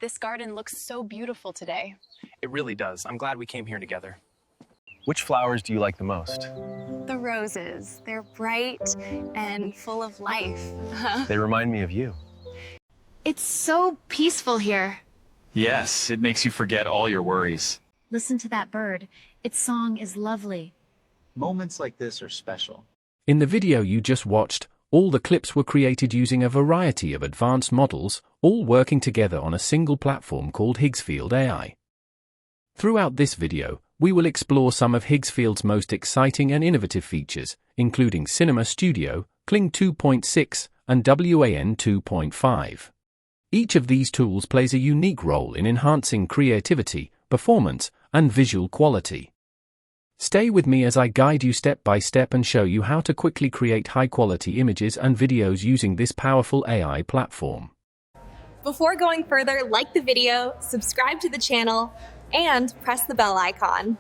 This garden looks so beautiful today. It really does. I'm glad we came here together. Which flowers do you like the most? The roses, they're bright and full of life. They remind me of you. It's so peaceful here. Yes, it makes you forget all your worries. Listen to that bird. Its song is lovely. Moments like this are special. In the video you just watched, all the clips were created using a variety of advanced models, all working together on a single platform called Higgsfield AI. Throughout this video, we will explore some of Higgsfield's most exciting and innovative features, including Cinema Studio, Kling 2.6, and WAN 2.5. Each of these tools plays a unique role in enhancing creativity, performance, and visual quality. Stay with me as I guide you step by step and show you how to quickly create high-quality images and videos using this powerful AI platform. Before going further, like the video, subscribe to the channel, and press the bell icon.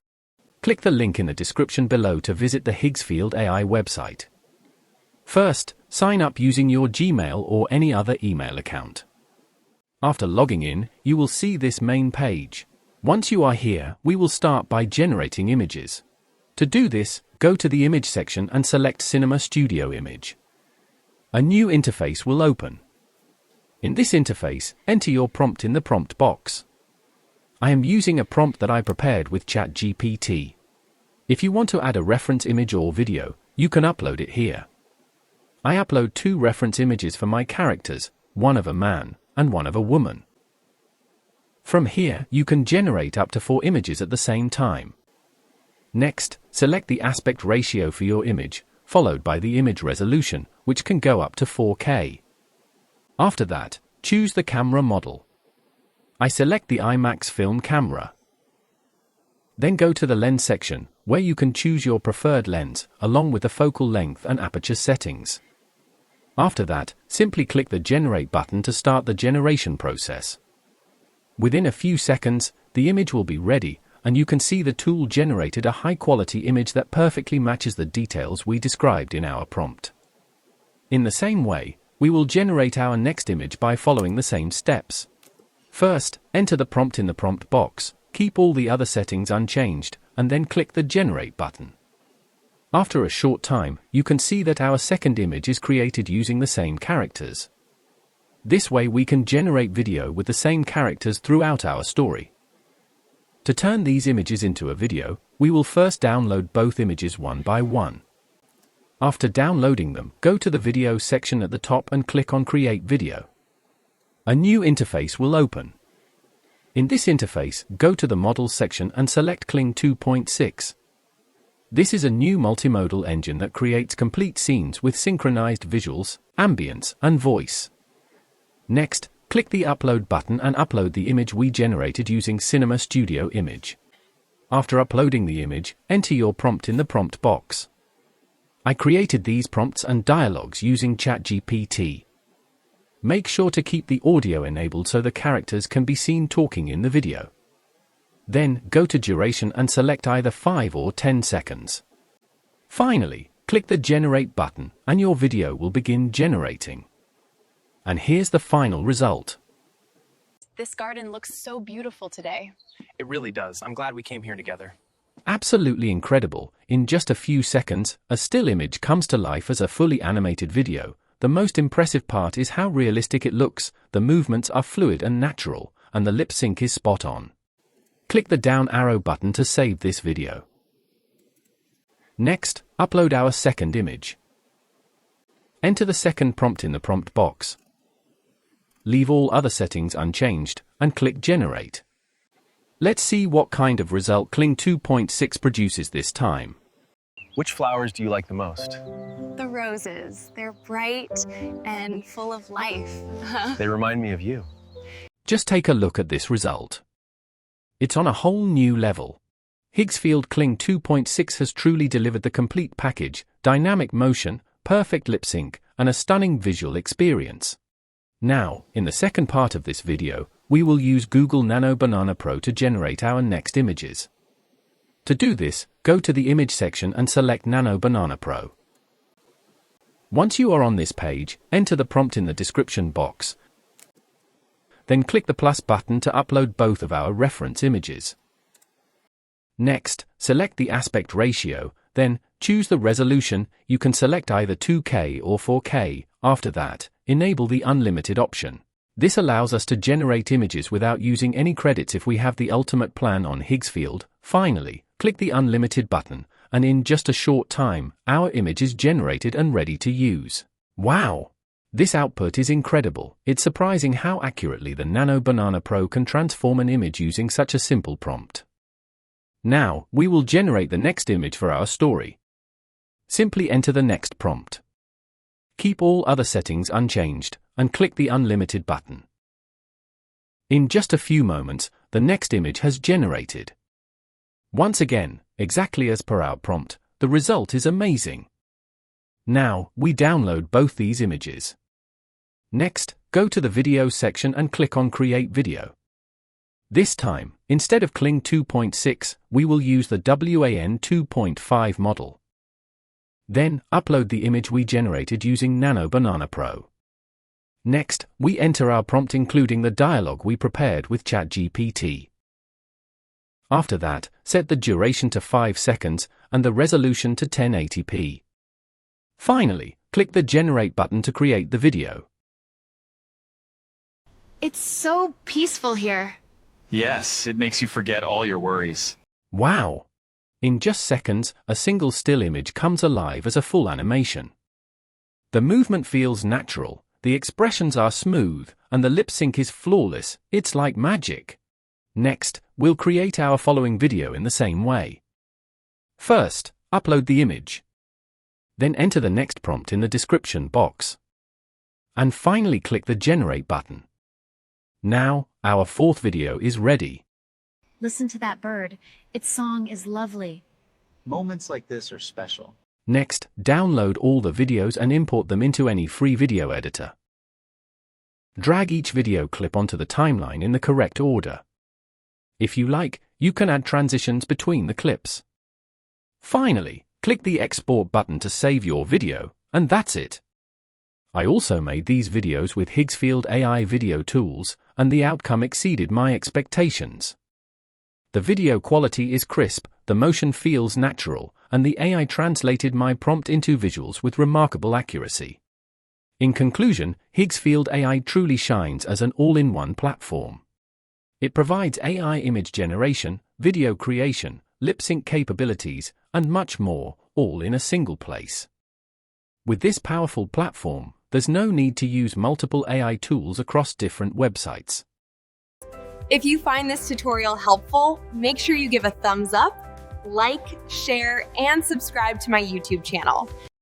Click the link in the description below to visit the Higgsfield AI website. First, sign up using your Gmail or any other email account. After logging in, you will see this main page. Once you are here, we will start by generating images. To do this, go to the Image section and select Cinema Studio Image. A new interface will open. In this interface, enter your prompt in the prompt box. I am using a prompt that I prepared with ChatGPT. If you want to add a reference image or video, you can upload it here. I upload 2 reference images for my characters, one of a man and one of a woman. From here, you can generate up to 4 images at the same time. Next, select the aspect ratio for your image, followed by the image resolution, which can go up to 4K. After that, choose the camera model. I select the IMAX film camera. Then go to the lens section, where you can choose your preferred lens, along with the focal length and aperture settings. After that, simply click the Generate button to start the generation process. Within a few seconds, the image will be ready, and you can see the tool generated a high-quality image that perfectly matches the details we described in our prompt. In the same way, we will generate our next image by following the same steps. First, enter the prompt in the prompt box, keep all the other settings unchanged, and then click the Generate button. After a short time, you can see that our second image is created using the same characters. This way we can generate video with the same characters throughout our story. To turn these images into a video, we will first download both images one by one. After downloading them, go to the Video section at the top and click on Create Video. A new interface will open. In this interface, go to the Models section and select Kling 2.6. This is a new multimodal engine that creates complete scenes with synchronized visuals, ambience, and voice. Next, click the Upload button and upload the image we generated using Cinema Studio Image. After uploading the image, enter your prompt in the prompt box. I created these prompts and dialogues using ChatGPT. Make sure to keep the audio enabled so the characters can be seen talking in the video. Then, go to Duration and select either 5 or 10 seconds. Finally, click the Generate button and your video will begin generating. And here's the final result. This garden looks so beautiful today. It really does. I'm glad we came here together. Absolutely incredible. In just a few seconds, a still image comes to life as a fully animated video. The most impressive part is how realistic it looks, the movements are fluid and natural, and the lip sync is spot on. Click the down arrow button to save this video. Next, upload our second image. Enter the second prompt in the prompt box. Leave all other settings unchanged, and click Generate. Let's see what kind of result Kling 2.6 produces this time. Which flowers do you like the most? The roses, they're bright and full of life. They remind me of you. Just take a look at this result. It's on a whole new level. Higgsfield Kling 2.6 has truly delivered the complete package: dynamic motion, perfect lip sync, and a stunning visual experience. Now, in the second part of this video, we will use Google Nano Banana Pro to generate our next images. To do this, go to the Image section and select Nano Banana Pro. Once you are on this page, enter the prompt in the description box. then click the plus button to upload both of our reference images. Next, select the aspect ratio, then choose the resolution. You can select either 2K or 4K. After that, enable the unlimited option. This allows us to generate images without using any credits if we have the ultimate plan on Higgsfield. Finally, click the unlimited button, and in just a short time, our image is generated and ready to use. Wow! This output is incredible. It's surprising how accurately the Nano Banana Pro can transform an image using such a simple prompt. Now, we will generate the next image for our story. Simply enter the next prompt. Keep all other settings unchanged, and click the unlimited button. In just a few moments, the next image has generated. Once again, exactly as per our prompt, the result is amazing. Now, we download both these images. Next, go to the video section and click on Create Video. This time, instead of Kling 2.6, we will use the WAN 2.5 model. Then, upload the image we generated using Nano Banana Pro. Next, we enter our prompt including the dialogue we prepared with ChatGPT. After that, set the duration to 5 seconds and the resolution to 1080p. Finally, click the Generate button to create the video. It's so peaceful here. Yes, it makes you forget all your worries. Wow! In just seconds, a single still image comes alive as a full animation. The movement feels natural, the expressions are smooth, and the lip sync is flawless. It's like magic. Next, we'll create our following video in the same way. First, upload the image. Then enter the next prompt in the description box. And finally click the Generate button. Now, our fourth video is ready. Listen to that bird. Its song is lovely. Moments like this are special. Next, download all the videos and import them into any free video editor. Drag each video clip onto the timeline in the correct order. If you like, you can add transitions between the clips. Finally, click the Export button to save your video, and that's it. I also made these videos with Higgsfield AI video tools, and the outcome exceeded my expectations. The video quality is crisp, the motion feels natural, and the AI translated my prompt into visuals with remarkable accuracy. In conclusion, Higgsfield AI truly shines as an all-in-one platform. It provides AI image generation, video creation, lip sync capabilities, and much more, all in a single place. With this powerful platform, there's no need to use multiple AI tools across different websites. If you find this tutorial helpful, make sure you give a thumbs up, like, share, and subscribe to my YouTube channel.